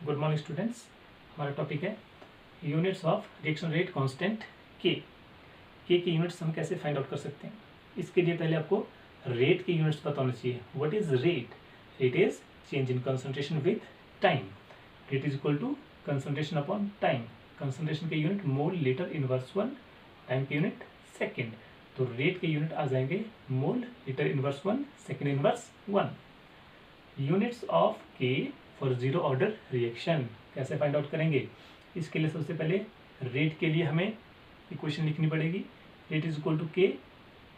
Good morning students. हमारा topic है units of reaction rate constant के की यूनिट्स हम कैसे फाइंड आउट कर सकते हैं। इसके लिए पहले आपको रेट के यूनिट्स पता होने चाहिए। What is rate? Rate is change in concentration with time. Rate is equal to concentration upon time. Concentration के unit mole litre inverse 1, time के यूनिट सेकेंड। तो रेट के यूनिट आ जाएंगे mole litre inverse 1, second inverse 1। Units of k for zero order reaction कैसे find out करेंगे? इसके लिए सबसे पहले रेट के लिए हमें इक्वेशन लिखनी पड़ेगी। रेट इज इक्वल टू के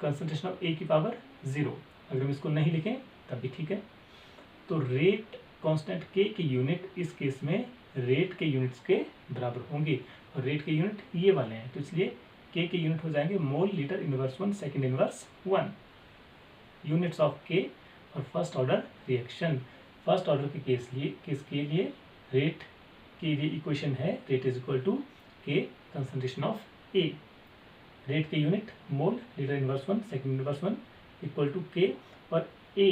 कंसंट्रेशन ऑफ ए की पावर 0। अगर हम इसको नहीं लिखें तब भी ठीक है। तो रेट कांस्टेंट के की यूनिट इस केस में रेट के यूनिट्स के बराबर होंगे और रेट के यूनिट ये वाले हैं, तो इसलिए के यूनिट हो जाएंगे mole litre inverse 1, second inverse 1। Units of k और first order reaction. First order के केस के लिए रेट के लिए इक्वेशन है रेट इज इक्वल टू के कंसंट्रेशन ऑफ ए। रेट के unit mole litre inverse 1, second inverse 1 equal to k, और ए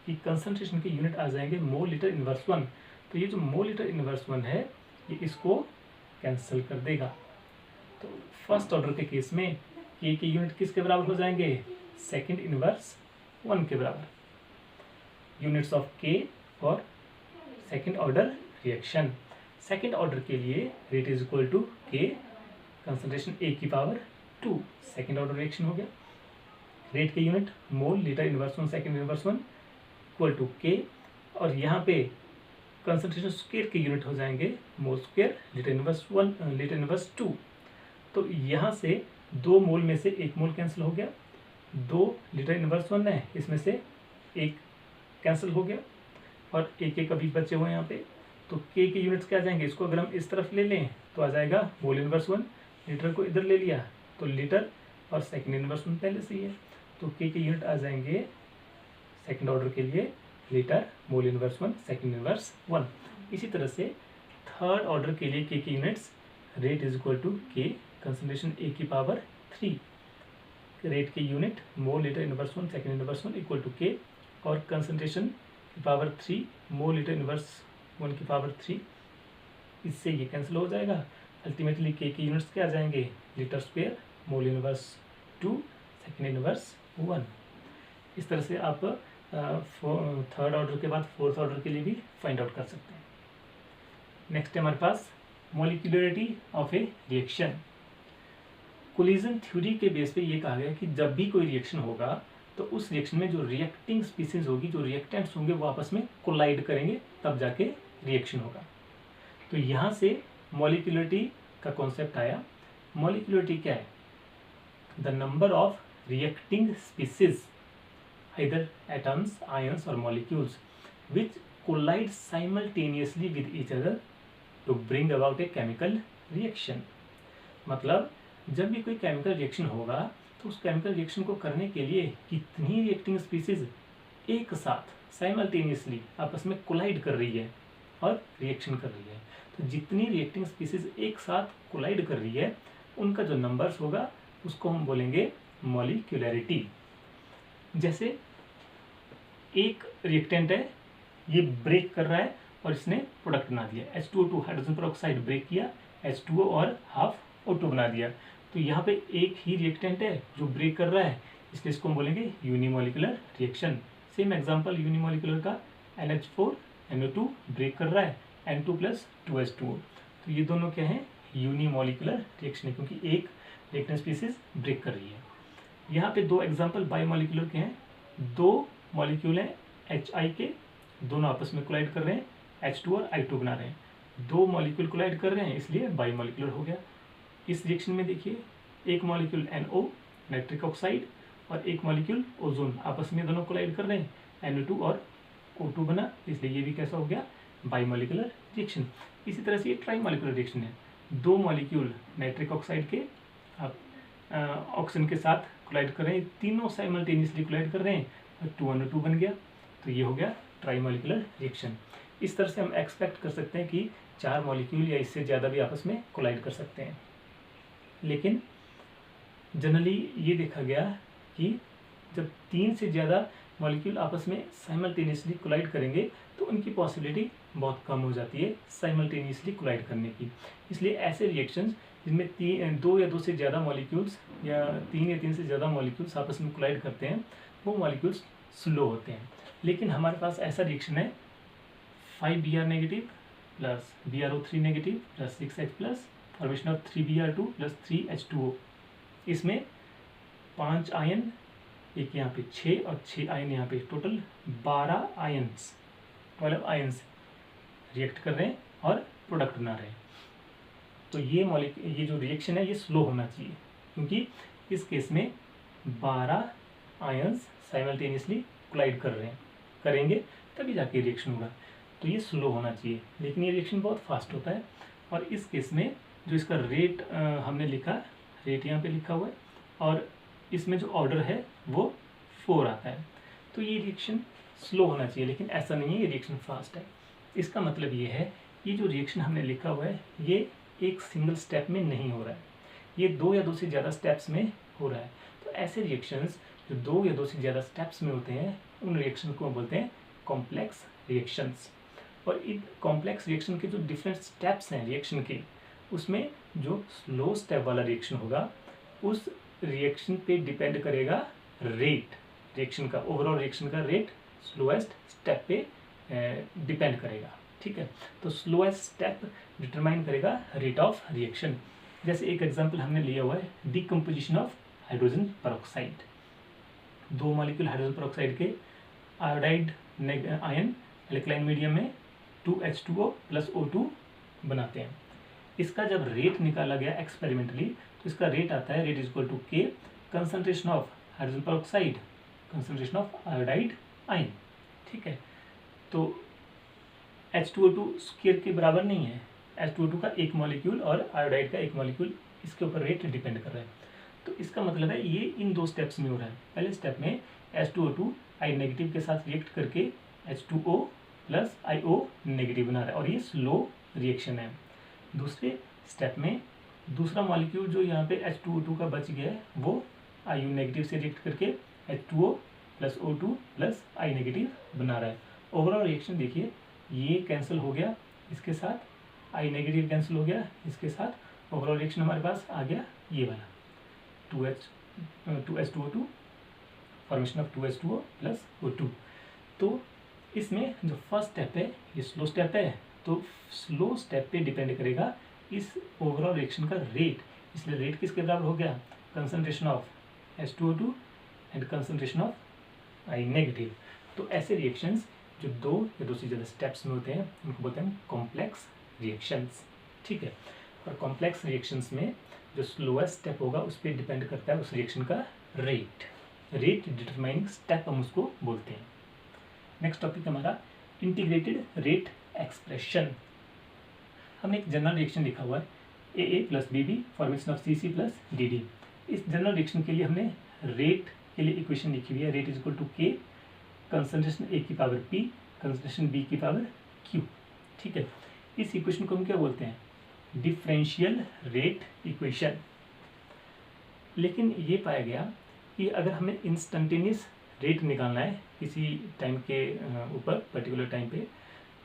की कंसंट्रेशन के यूनिट आ जाएंगे मोल लीटर इनवर्स 1। तो ये जो मोल लीटर इनवर्स 1 है ये इसको कैंसिल कर देगा। तो फर्स्ट ऑर्डर के केस में के यूनिट किसके बराबर हो जाएंगे? सेकेंड इनवर्स 1 के बराबर। Units of k for second order reaction. Second order के लिए रेट इज इक्वल टू के कंसंट्रेशन ए की पावर 2, सेकेंड ऑर्डर रिएक्शन हो गया। रेट के unit mole litre inverse 1, second inverse 1 equal to k, और यहाँ पे कंसंट्रेशन स्क्वायर के यूनिट हो जाएंगे mole square litre inverse 1, litre inverse 2। तो यहाँ से 2 मोल में से 1 मोल कैंसिल हो गया। 2 लीटर इनवर्स 1 है, इसमें से 1 कैंसिल हो गया और एक अभी बचे हुए हैं यहाँ पे। तो के यूनिट्स क्या आ जाएंगे? इसको अगर हम इस तरफ ले लें तो आ जाएगा मोल इनवर्स 1। लीटर को इधर ले लिया तो लीटर, और सेकेंड इनवर्स 1 पहले से ही है, तो के यूनिट आ जाएंगे सेकेंड ऑर्डर के लिए litre mole inverse 1, second inverse 1। इसी तरह से थर्ड ऑर्डर के लिए k units rate is equal to के कंसंट्रेशन ए की पावर 3। रेट के unit mole litre inverse 1, second inverse 1 equal to k, और कंसंट्रेशन की पावर 3 मोल लीटर इनवर्स 1 की पावर 3। इससे ये कैंसिल हो जाएगा। अल्टीमेटली के यूनिट्स क्या आ जाएंगे? Litre square mole inverse 2, second inverse 1। इस तरह से आप थर्ड ऑर्डर के बाद फोर्थ ऑर्डर के लिए भी फाइंड आउट कर सकते हैं। नेक्स्ट है हमारे पास molecularity of a reaction. Collision theory के बेस पे ये कहा गया कि जब भी कोई रिएक्शन होगा तो उस रिएक्शन में जो रिएक्टिंग स्पीसीज होगी, जो रिएक्टेंट्स होंगे, वो आपस में कोलाइड करेंगे, तब जाके रिएक्शन होगा। तो यहाँ से मॉलिक्यूलरिटी का कॉन्सेप्ट आया। मॉलिक्यूलरिटी क्या है? The number of reacting species, either atoms, ions or molecules which collide simultaneously with each other to bring about a chemical reaction। मतलब जब भी कोई केमिकल रिएक्शन होगा तो उस केमिकल रिएक्शन को करने के लिए कितनी रिएक्टिंग स्पीसीज एक साथ साइमल्टेनियसली आपस में कोलाइड कर रही है और रिएक्शन कर रही है। तो जितनी रिएक्टिंग स्पीसीज एक साथ कोलाइड कर रही है उनका जो नंबर्स होगा उसको हम बोलेंगे मॉलिक्यूलरिटी। जैसे एक रिएक्टेंट है, ये ब्रेक कर रहा है और इसने प्रोडक्ट बना दिया H2O2, हाइड्रोजन पेरोक्साइड ब्रेक किया, H2O और हाफ O2 बना दिया। तो यहाँ पे एक ही रिएक्टेंट है जो ब्रेक कर रहा है, इसलिए इसको हम बोलेंगे unimolecular reaction. Same example unimolecular का NH4NO2 ब्रेक कर रहा है N2 + 2H2O। तो ये दोनों क्या है? यूनिमोलिकुलर रिएक्शन है, क्योंकि एक रिएक्टेंट स्पीसीज ब्रेक कर रही है। यहाँ पे 2 एग्जाम्पल बायोमोलिकुलर के हैं। 2 मॉलिक्यूल हैं HI के, दोनों आपस में कोलाइड कर रहे हैं, H2 और I2 बना रहे हैं। 2 मॉलिक्यूल कोलाइड कर रहे हैं, इसलिए बायोमोलिकुलर हो गया। इस रिएक्शन में देखिए एक मॉलिक्यूल NO नाइट्रिक ऑक्साइड और एक मॉलिक्यूल ओजोन, आपस में दोनों कोलाइड कर रहे हैं, NO2 और O2 बना, इसलिए ये भी कैसा हो गया? Biomolecular reaction. इसी तरह से ये ट्राइमोलिकुलर रिएक्शन है। 2 मॉलिक्यूल नाइट्रिक ऑक्साइड के आप ऑक्सीजन के साथ कोलाइड कर रहे हैं, तीनों साइमल्टेनियसली कोलाइड कर रहे हैं और 2NO2 बन गया, तो ये हो गया ट्राइमोलिकुलर रिएक्शन। इस तरह से हम एक्सपेक्ट कर सकते हैं कि 4 मॉलिक्यूल या इससे ज़्यादा भी आपस में कोलाइड कर सकते हैं। लेकिन जनरली ये देखा गया कि जब 3 से ज़्यादा मॉलिक्यूल आपस में साइमल्टेनियसली कोलाइड करेंगे तो उनकी पॉसिबिलिटी बहुत कम हो जाती है साइमल्टेनियसली कोलाइड करने की। इसलिए ऐसे रिएक्शंस जिनमें दो या दो से ज़्यादा मॉलिक्यूल्स या तीन से ज़्यादा मॉलिक्यूल्स आपस में कोलाइड करते हैं, वो मॉलिक्यूल्स स्लो होते हैं। लेकिन हमारे पास ऐसा रिएक्शन है 5Br negative plus BrO3 negative plus 6H plus formation of 3Br2 plus 3H2O। इसमें 5 आयन, एक यहाँ पे 6 और 6 आयन यहाँ पे, टोटल 12 आयन्स 12 आयन्स रिएक्ट कर रहे हैं और प्रोडक्ट बना रहे हैं। तो ये जो रिएक्शन है ये स्लो होना चाहिए, क्योंकि इस केस में 12 आयन्स साइमल्टेनियसली कोलाइड करेंगे तभी जाके रिएक्शन होगा। तो ये स्लो होना चाहिए, लेकिन ये रिएक्शन बहुत फास्ट होता है। और इस केस में जो इसका रेट हमने लिखा, रेट यहाँ पे लिखा हुआ है, और इसमें जो ऑर्डर है वो 4 आता है। तो ये रिएक्शन स्लो होना चाहिए, लेकिन ऐसा नहीं है, ये रिएक्शन फास्ट है। इसका मतलब ये है, ये जो रिएक्शन हमने लिखा हुआ है ये एक सिंगल स्टेप में नहीं हो रहा है, ये 2 या 2 से ज़्यादा स्टेप्स में हो रहा है। तो ऐसे रिएक्शंस जो 2 या 2 से ज़्यादा स्टेप्स में होते हैं, उन रिएक्शन को बोलते हैं कॉम्प्लेक्स रिएक्शंस। और इन कॉम्प्लेक्स रिएक्शन के जो डिफरेंट स्टेप्स हैं रिएक्शन के, उसमें जो स्लो स्टेप वाला रिएक्शन होगा उस रिएक्शन पे डिपेंड करेगा रेट, रिएक्शन का ओवरऑल रिएक्शन का रेट स्लोएस्ट स्टेप पे डिपेंड करेगा। ठीक है, तो स्लोएस्ट स्टेप डिटरमाइन करेगा रेट ऑफ रिएक्शन। जैसे एक एग्जांपल हमने लिया हुआ है decomposition of hydrogen peroxide. 2 molecule hydrogen peroxide के आयोडाइड आयन एल्कलाइन मीडियम में 2H2O प्लस O2 बनाते हैं। इसका जब रेट निकाला गया एक्सपेरिमेंटली, तो इसका रेट आता है rate is equal to K concentration of hydrogen peroxide concentration of iodide ion. ठीक है, तो H2O2 स्क्वायर के बराबर नहीं है, H2O2 का एक मॉलिक्यूल और आयोडाइड का एक मॉलिक्यूल, इसके ऊपर रेट डिपेंड कर रहा है। तो इसका मतलब है ये इन 2 स्टेप्स में हो रहा है। पहले स्टेप में H2O2 I नेगेटिव के साथ रिएक्ट करके H2O प्लस IO नेगेटिव बना रहा है, और ये स्लो रिएक्शन है। दूसरे स्टेप में दूसरा मॉलिक्यूल जो यहाँ पे H2O2 का बच गया है, वो IU नेगेटिव से रिएक्ट करके H2O plus O2 plus I negative बना रहा है। ओवरऑल रिएक्शन देखिए, ये कैंसिल हो गया इसके साथ, I नेगेटिव कैंसिल हो गया इसके साथ, ओवरऑल रिएक्शन हमारे पास आ गया ये वाला 2H2O2 formation of 2H2O plus O2। तो इसमें जो फर्स्ट स्टेप है ये स्लो स्टेप है, तो स्लो स्टेप पे डिपेंड करेगा इस ओवरऑल रिएक्शन का रेट। इसलिए रेट किसके बराबर हो गया, concentration of H2O2 and concentration of I negative. तो ऐसे रिएक्शंस जो 2 या 2 से ज़्यादा स्टेप्स में होते हैं उनको बोलते हैं कॉम्प्लेक्स रिएक्शंस। ठीक है, और कॉम्प्लेक्स रिएक्शंस में जो स्लोएस्ट स्टेप होगा उस पर डिपेंड करता है उस रिएक्शन का रेट डिटरमाइनिंग स्टेप हम उसको बोलते हैं। नेक्स्ट टॉपिक हमारा इंटीग्रेटेड रेट एक्सप्रेशन। हमने एक जनरल रिएक्शन लिखा हुआ है AA plus BB formation of CC plus DD। इस जनरल रिएक्शन के लिए हमने रेट के लिए इक्वेशन लिखी हुई है, rate is equal to K concentration A की पावर P कंसंट्रेशन B की पावर Q। ठीक है, इस इक्वेशन को हम क्या बोलते हैं, डिफरेंशियल रेट इक्वेशन। लेकिन ये पाया गया कि अगर हमें इंस्टेंटेनियस रेट निकालना है किसी टाइम के ऊपर पर्टिकुलर टाइम पे,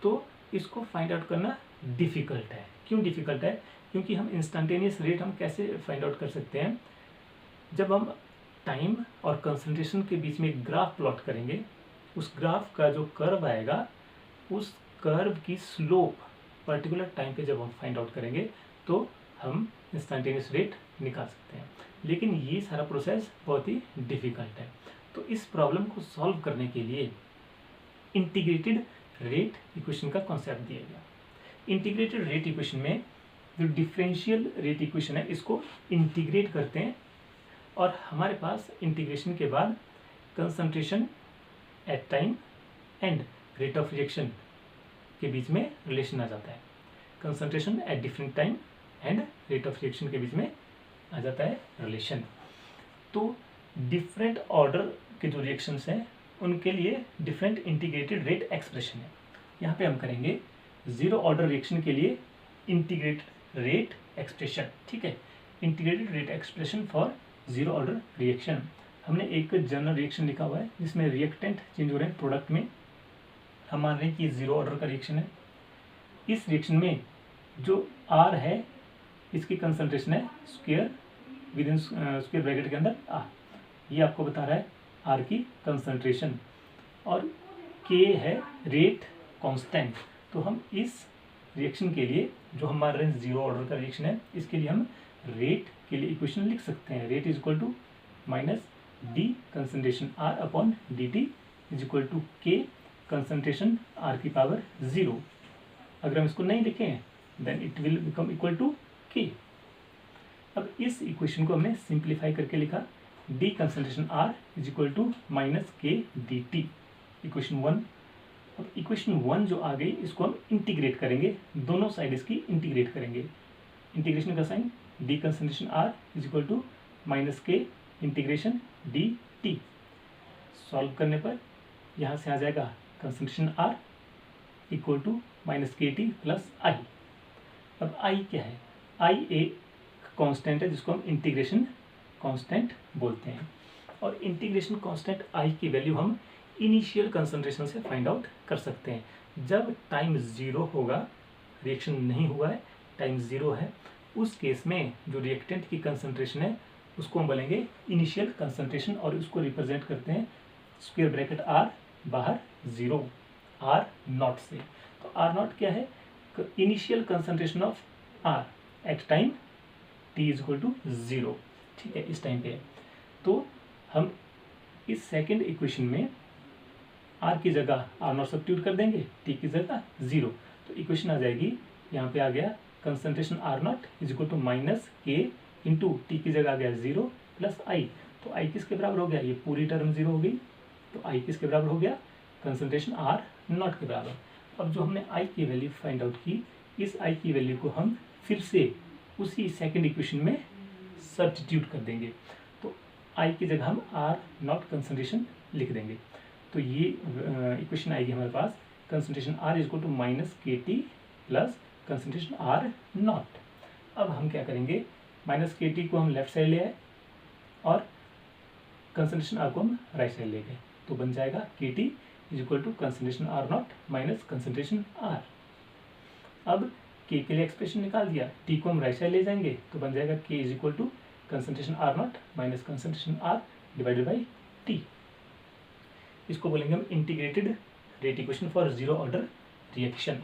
तो इसको फाइंड आउट करना डिफ़िकल्ट है। क्यों डिफ़िकल्ट है, क्योंकि हम इंस्टेंटेनियस रेट हम कैसे फाइंड आउट कर सकते हैं, जब हम टाइम और कंसंट्रेशन के बीच में एक ग्राफ प्लॉट करेंगे, उस ग्राफ का जो कर्व आएगा उस कर्व की स्लोप पर्टिकुलर टाइम पे जब हम फाइंड आउट करेंगे तो हम इंस्टेंटेनियस रेट निकाल सकते हैं। लेकिन ये सारा प्रोसेस बहुत ही डिफ़िकल्ट है। तो इस प्रॉब्लम को सॉल्व करने के लिए इंटीग्रेटेड रेट इक्वेशन का कॉन्सेप्ट दिया गया। इंटीग्रेटेड रेट इक्वेशन में जो डिफरेंशियल रेट इक्वेशन है इसको इंटीग्रेट करते हैं, और हमारे पास इंटीग्रेशन के बाद concentration at time and rate of reaction के बीच में रिलेशन आ जाता है। Concentration at different time and rate of reaction के बीच में आ जाता है रिलेशन। तो डिफरेंट ऑर्डर के जो रिएक्शंस हैं उनके लिए डिफरेंट इंटीग्रेटेड रेट एक्सप्रेशन है। यहाँ पे हम करेंगे जीरो ऑर्डर रिएक्शन के लिए इंटीग्रेटेड रेट एक्सप्रेशन। ठीक है, integrated rate expression for zero order reaction. हमने एक जनरल रिएक्शन लिखा हुआ है जिसमें रिएक्टेंट चेंज हो रहे हैं प्रोडक्ट में। हम मान रहे हैं कि जीरो ऑर्डर का रिएक्शन है, इस रिएक्शन में जो आर है इसकी कंसंट्रेशन है square with in square bracket के अंदर आर, ये आपको बता रहा है आर की कंसंट्रेशन, और के है रेट कांस्टेंट। तो हम इस रिएक्शन के लिए जो हम मान रहे हैं जीरो ऑर्डर का रिएक्शन है, इसके लिए हम रेट के लिए इक्वेशन लिख सकते हैं। Rate is equal to minus d concentration R upon d t is equal to के कंसंट्रेशन आर की पावर 0। अगर हम इसको नहीं लिखें then it will become equal to K. अब इस इक्वेशन को हमने सिंप्लीफाई करके लिखा, d concentration are is equal to minus K d t, equation 1। अब इक्वेशन 1 जो आ गई इसको हम इंटीग्रेट करेंगे, दोनों साइड इसकी इंटीग्रेट करेंगे। इंटीग्रेशन का sign d concentration are is equal to minus K integration d t. Solve करने पर यहाँ से आ जाएगा concentration R equal to minus के टी प्लस आई। अब आई क्या है? आई एक कांस्टेंट है जिसको हम इंटीग्रेशन कांस्टेंट बोलते हैं, और इंटीग्रेशन कांस्टेंट आई की वैल्यू हम इनिशियल कंसंट्रेशन से फाइंड आउट कर सकते हैं। जब टाइम 0 होगा, रिएक्शन नहीं हुआ है, टाइम 0 है, उस केस में जो रिएक्टेंट की कंसंट्रेशन है उसको हम बोलेंगे इनिशियल कंसंट्रेशन, और उसको रिप्रेजेंट करते हैं स्क्वायर ब्रैकेट आर बाहर 0 आर नॉट से। तो आर नॉट क्या है? Initial concentration of R at time t is equal to 0। ठीक है, इस टाइम पे। तो हम इस सेकेंड इक्वेशन में आर की जगह आर नॉट सब्स्टिट्यूट कर देंगे, टी की जगह 0। तो इक्वेशन आ जाएगी, यहाँ पे आ गया concentration are naught is equal to minus K into t की जगह आ गया 0 प्लस आई। तो आई किसके बराबर हो गया? ये पूरी टर्म 0 हो गई, तो आई किसके बराबर हो गया? कंसंट्रेशन आर नॉट के बराबर। अब जो हमने आई की वैल्यू फाइंड आउट की, इस आई की वैल्यू को हम फिर से उसी सेकेंड इक्वेशन में सब्स्टिट्यूट कर देंगे। तो आई की जगह हम आर नॉट कंसंट्रेशन लिख देंगे। तो ये इक्वेशन आएगी हमारे पास, concentration are is equal to minus के t plus concentration are naught. अब हम क्या करेंगे, माइनस के टी को हम लेफ्ट साइड ले आए और कंसंट्रेशन आर को हम राइट साइड ले गए, तो बन जाएगा K t is equal to concentration are naught minus concentration R. अब के लिए एक्सप्रेशन निकाल दिया, टी को हम राइट साइड ले जाएंगे तो बन जाएगा K is equal to concentration are naught minus concentration R divided by t. इसको बोलेंगे हम integrated rate equation for 0 order reaction.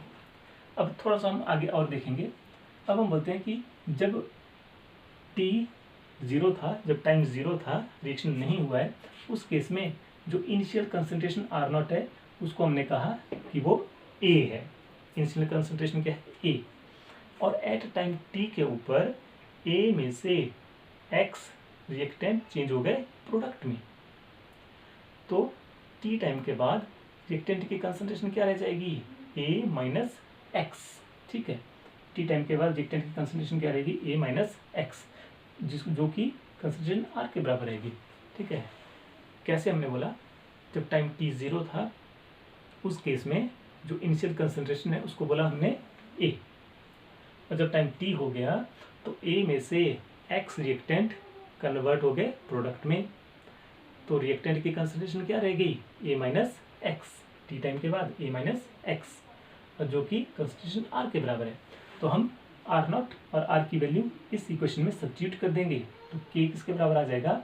अब थोड़ा सा हम आगे और देखेंगे। अब हम बोलते हैं कि जब टी 0 था, जब टाइम 0 था, रिएक्शन नहीं हुआ है, उस केस में जो इनिशियल कंसंट्रेशन आर नॉट है उसको हमने कहा कि वो ए है। इनिशियल कंसंट्रेशन क्या है? ए। और एट टाइम टी के ऊपर ए में से एक्स रिएक्टेंट चेंज हो गए प्रोडक्ट में, तो टी टाइम के बाद रिएक्टेंट की कंसंट्रेशन क्या रह जाएगी? ए माइनस एक्स। ठीक है, टी टाइम के बाद रिएक्टेंट की कंसंट्रेशन क्या रहेगी? ए माइनस एक्स, जो कि कंसंट्रेशन आर के बराबर रहेगी। ठीक है, कैसे हमने बोला, जब टाइम टी 0 था उस केस में जो इनिशियल कंसंट्रेशन है उसको बोला हमने ए, और जब टाइम टी हो गया तो ए में से एक्स रिएक्टेंट कन्वर्ट हो गए प्रोडक्ट में, तो रिएक्टेंट की कंसंट्रेशन क्या रहेगी? ए माइनस एक्स, टी टाइम के बाद ए माइनस एक्स, और जो कि कंसंट्रेशन आर के बराबर है। तो हम आर नॉट और आर की वैल्यू इस इक्वेशन में सब्स्टिट्यूट कर देंगे, तो के किसके बराबर आ जाएगा?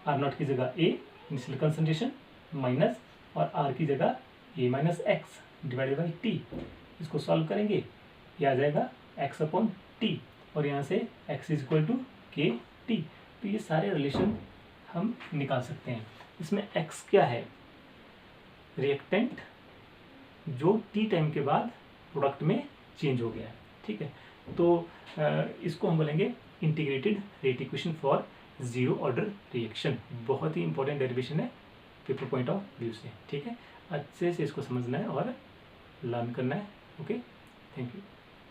आर नॉट की जगह ए इनिशियल कंसंट्रेशन माइनस और आर की जगह a minus x divided by t. इसको सॉल्व करेंगे, ये आ जाएगा एक्स अपॉन टी, और यहाँ से एक्स इज इक्वल टू के टी। तो ये सारे रिलेशन हम निकाल सकते हैं। इसमें एक्स क्या है? रिएक्टेंट जो टी टाइम के बाद प्रोडक्ट में चेंज हो गया है। ठीक है, तो इसको हम बोलेंगे integrated rate equation for 0 order reaction. बहुत ही इंपॉर्टेंट डेरिवेशन है पेपर पॉइंट ऑफ व्यू से। ठीक है, अच्छे से इसको समझना है और लर्न करना है। Okay, thank you.